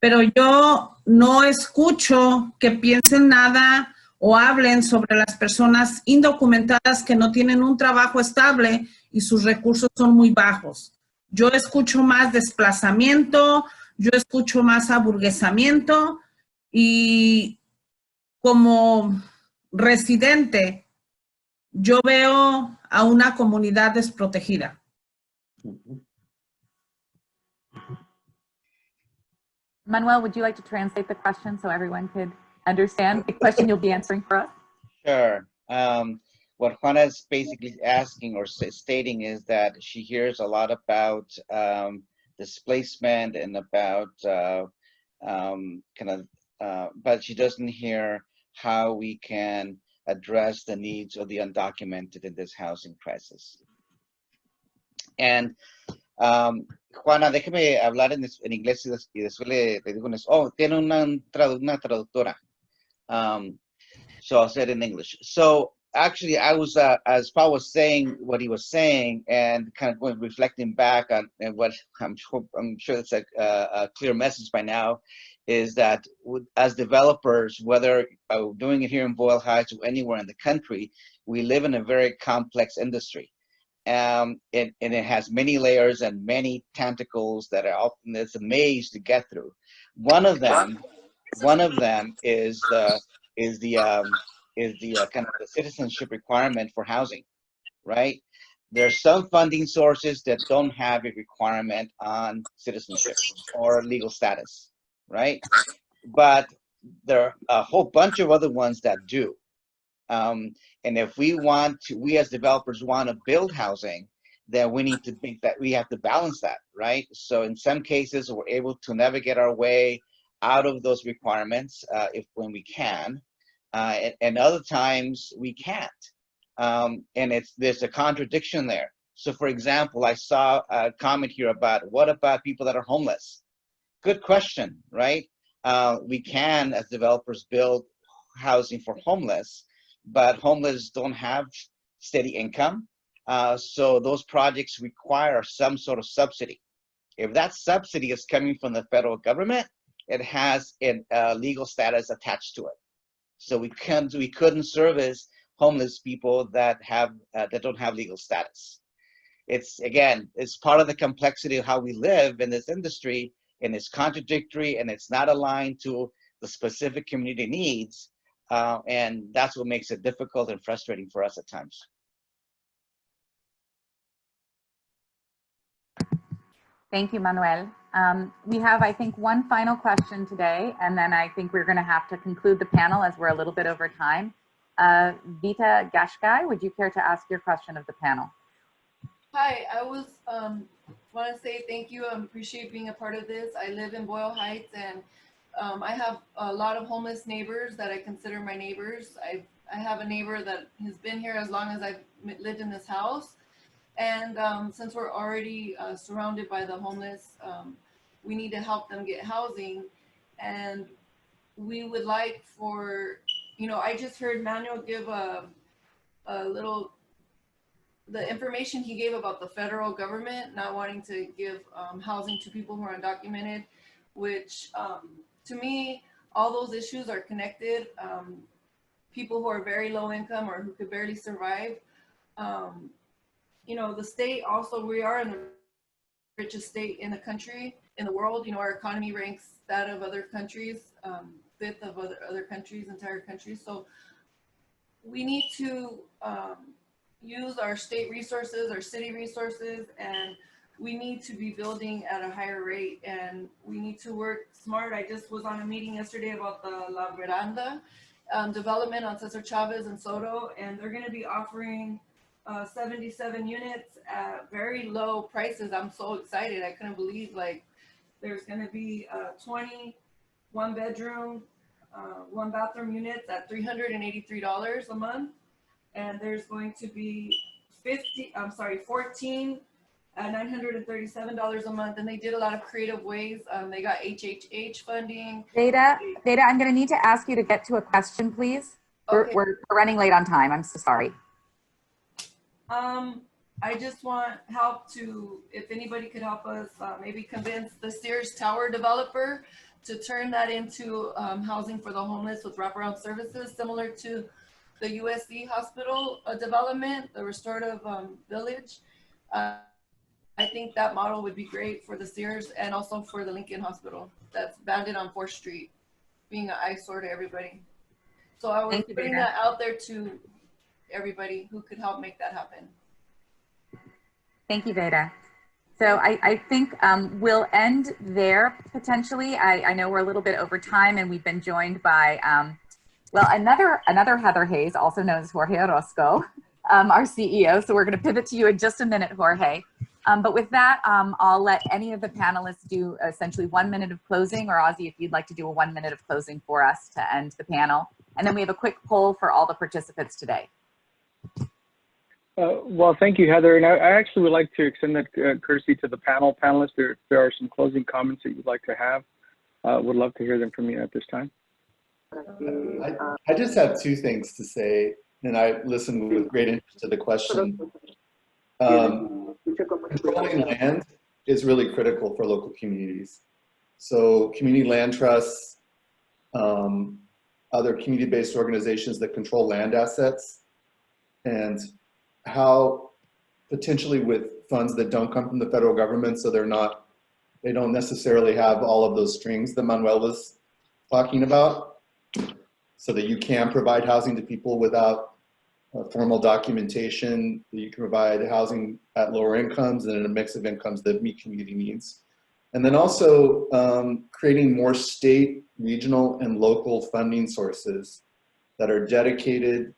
pero yo no escucho que piensen nada o hablen sobre las personas indocumentadas que no tienen un trabajo estable y sus recursos son muy bajos. Yo escucho más desplazamiento, yo escucho más aburguesamiento y como residente, yo veo a una comunidad desprotegida. Manuel, would you like to translate the question so everyone could understand the question you'll be answering for us? Sure. What Juana is basically asking or stating is that she hears a lot about displacement and about but she doesn't hear how we can address the needs of the undocumented in this housing crisis. And Juana, déjeme hablar en inglés y después le digo en eso. Oh, tiene una traductora. So I'll say it in English. So actually, I was, as Paul was saying what he was saying and kind of going reflecting back on and what I'm sure it's a clear message by now, is that as developers, whether doing it here in Boyle Heights or anywhere in the country, we live in a very complex industry. And it has many layers and many tentacles that are often, it's a maze to get through. One of them is the kind of the citizenship requirement for housing, right? There's some funding sources that don't have a requirement on citizenship or legal status, right? But there are a whole bunch of other ones that do. And if we as developers want to build housing, then we need to think that we have to balance that, right? So in some cases, we're able to navigate our way out of those requirements when we can, and other times we can't. And there's a contradiction there. So for example, I saw a comment here about what about people that are homeless? Good question, right? We can, as developers, build housing for homeless, but homeless don't have steady income. So those projects require some sort of subsidy. If that subsidy is coming from the federal government, it has a legal status attached to it. So we couldn't service homeless people that don't have legal status. It's part of the complexity of how we live in this industry, and it's contradictory and it's not aligned to the specific community needs. And that's what makes it difficult and frustrating for us at times. Thank you, Manuel. We have, I think, one final question today, and then I think we're going to have to conclude the panel as we're a little bit over time. Vita Gashkai, would you care to ask your question of the panel? Hi, I want to say thank you. I appreciate being a part of this. I live in Boyle Heights, and I have a lot of homeless neighbors that I consider my neighbors. I have a neighbor that has been here as long as I've lived in this house. And since we're already surrounded by the homeless, we need to help them get housing. And we would like for, I just heard Manuel give a little, the information he gave about the federal government not wanting to give housing to people who are undocumented, which to me, all those issues are connected. People who are very low income or who could barely survive. The state also, we are in the richest state in the country, in the world. Our economy ranks that of other countries, 5th of other countries, entire countries. So we need to use our state resources, our city resources, and we need to be building at a higher rate, and we need to work smart. I just was on a meeting yesterday about the La Veranda development on Cesar Chavez and Soto, and they're going to be offering 77 units at very low prices. I'm so excited. I couldn't believe, there's going to be 20 one-bedroom, one-bathroom units at $383 a month. And there's going to be 14 at $937 a month. And they did a lot of creative ways. They got HHH funding. Data, I'm going to need to ask you to get to a question, please. Okay. We're running late on time. I'm so sorry. I just want help if anybody could help us maybe convince the Sears Tower developer to turn that into housing for the homeless with wraparound services, similar to the USC hospital development, the restorative village. I think that model would be great for the Sears and also for the Lincoln Hospital that's banded on 4th Street, being an eyesore to everybody. So I was Thank you, putting Dana. that out there to everybody who could help make that happen. Thank you, Veda. So I think we'll end there potentially. I know we're a little bit over time, and we've been joined by, well, another Heather Hayes, also known as Jorge Orozco, our CEO. So we're going to pivot to you in just a minute, Jorge. But with that, I'll let any of the panelists do essentially 1 minute of closing, or Ozzy, if you'd like to do a 1 minute of closing for us to end the panel. And then we have a quick poll for all the participants today. Well, thank you, Heather. And I actually would like to extend that courtesy to the panelists. If there are some closing comments that you'd like to have, would love to hear them from you at this time. I just have two things to say, and I listened with great interest to the question. Controlling land is really critical for local communities. So community land trusts, other community-based organizations that control land assets, and how potentially with funds that don't come from the federal government, so they don't necessarily have all of those strings that Manuel was talking about, so that you can provide housing to people without formal documentation, that you can provide housing at lower incomes and in a mix of incomes that meet community needs. And then also creating more state, regional, and local funding sources that are dedicated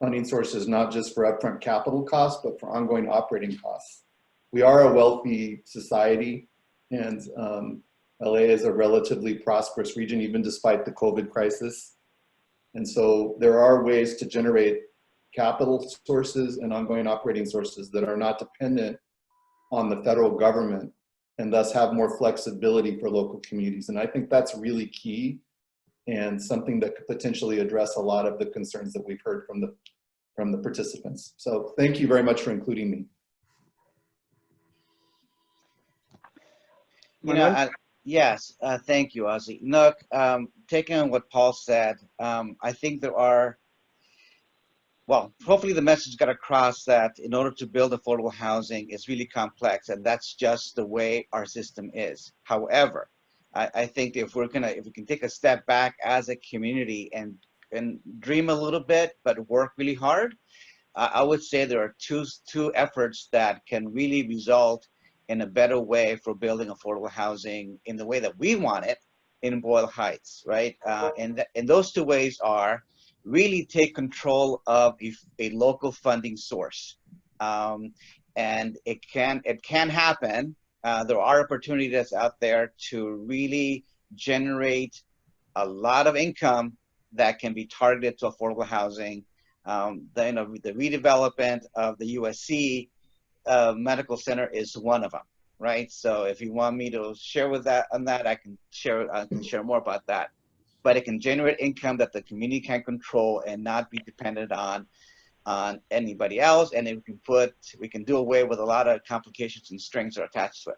funding sources, not just for upfront capital costs, but for ongoing operating costs. We are a wealthy society, and LA is a relatively prosperous region, even despite the COVID crisis. And so there are ways to generate capital sources and ongoing operating sources that are not dependent on the federal government, and thus have more flexibility for local communities. And I think that's really key, and something that could potentially address a lot of the concerns that we've heard from the participants. So thank you very much for including me. You know, yes, thank you, Ozzy. Look, taking on what Paul said, I think there are, well, hopefully the message got across that in order to build affordable housing, it's really complex, and that's just the way our system is. However, I think if we can take a step back as a community and dream a little bit, but work really hard, I would say there are two efforts that can really result in a better way for building affordable housing in the way that we want it in Boyle Heights, right? And those two ways are really take control of a local funding source. And it can happen. There are opportunities out there to really generate a lot of income that can be targeted to affordable housing. The redevelopment of the USC Medical Center is one of them, right? So if you want me to share I can share more about that. But it can generate income that the community can control and not be dependent on anybody else. And we can do away with a lot of complications and strings that are attached to it,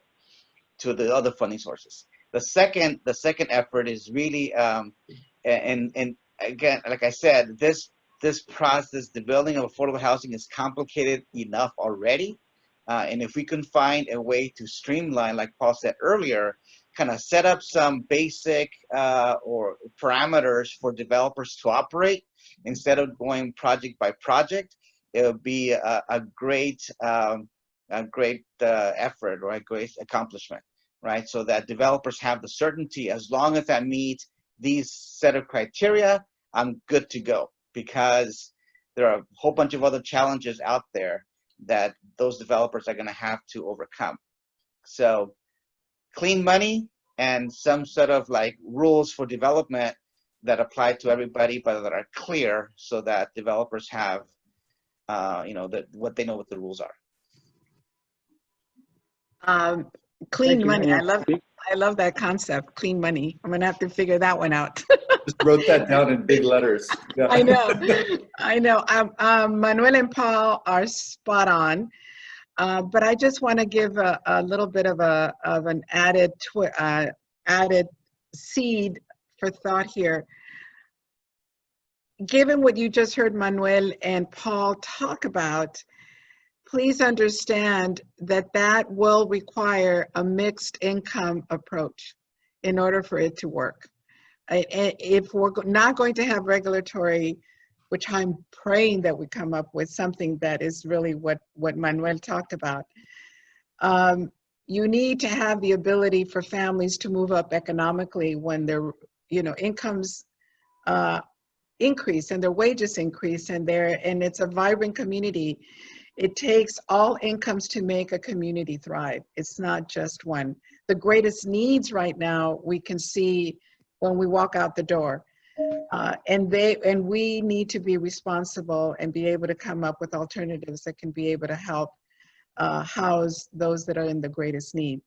to the other funding sources. The second effort is really, and again, like I said, this process, the building of affordable housing is complicated enough already. And if we can find a way to streamline, like Paul said earlier, kind of set up some basic or parameters for developers to operate instead of going project by project, it would be a great effort or a great accomplishment, right? So that developers have the certainty, as long as that meets these set of criteria, I'm good to go, because there are a whole bunch of other challenges out there that those developers are going to have to overcome. So clean money and some sort of like rules for development that apply to everybody, but that are clear, so that developers have, what they know what the rules are. Clean money. I love that concept. Clean money. I'm gonna have to figure that one out. Just wrote that down in big letters. Yeah. I know. Manuel and Paul are spot on, but I just want to give a little bit of an added seed for thought here. Given what you just heard Manuel and Paul talk about, please understand that that will require a mixed income approach in order for it to work. If we're not going to have regulatory, which I'm praying that we come up with something that is really what Manuel talked about, you need to have the ability for families to move up economically when their incomes increase and their wages increase, and it's a vibrant community. It takes all incomes to make a community thrive. It's not just one. The greatest needs right now we can see when we walk out the door, and we need to be responsible and be able to come up with alternatives that can be able to help house those that are in the greatest need.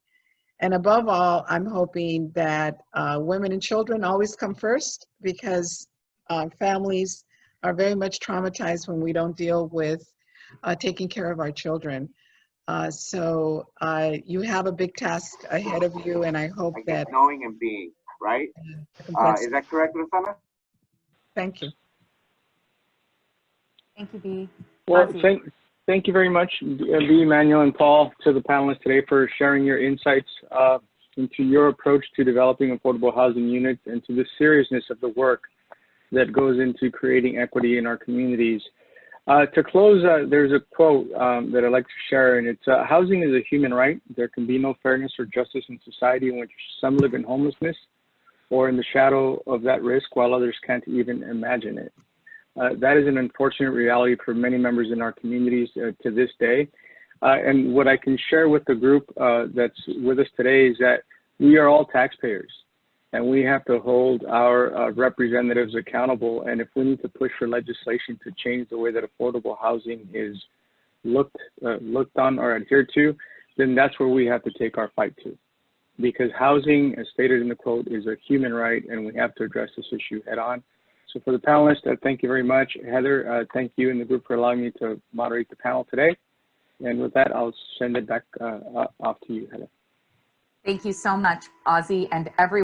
And above all, I'm hoping that women and children always come first, because families are very much traumatized when we don't deal with taking care of our children. So you have a big task ahead of you, and I hope that knowing and being, right? Is that correct, Rosanna? Thank you. Thank you, Bea. Well, Ozzy. thank you very much, Bea, Manuel, and Paul, to the panelists today for sharing your insights into your approach to developing affordable housing units and to the seriousness of the work that goes into creating equity in our communities. To close, there's a quote that I'd like to share, and it's, housing is a human right. There can be no fairness or justice in society in which some live in homelessness or in the shadow of that risk while others can't even imagine it. That is an unfortunate reality for many members in our communities to this day. And what I can share with the group that's with us today is that we are all taxpayers, and we have to hold our representatives accountable. And if we need to push for legislation to change the way that affordable housing is looked on or adhered to, then that's where we have to take our fight to. Because housing, as stated in the quote, is a human right, and we have to address this issue head on. So for the panelists, thank you very much. Heather, thank you and the group for allowing me to moderate the panel today. And with that, I'll send it back off to you, Heather. Thank you so much, Ozzy, and everyone.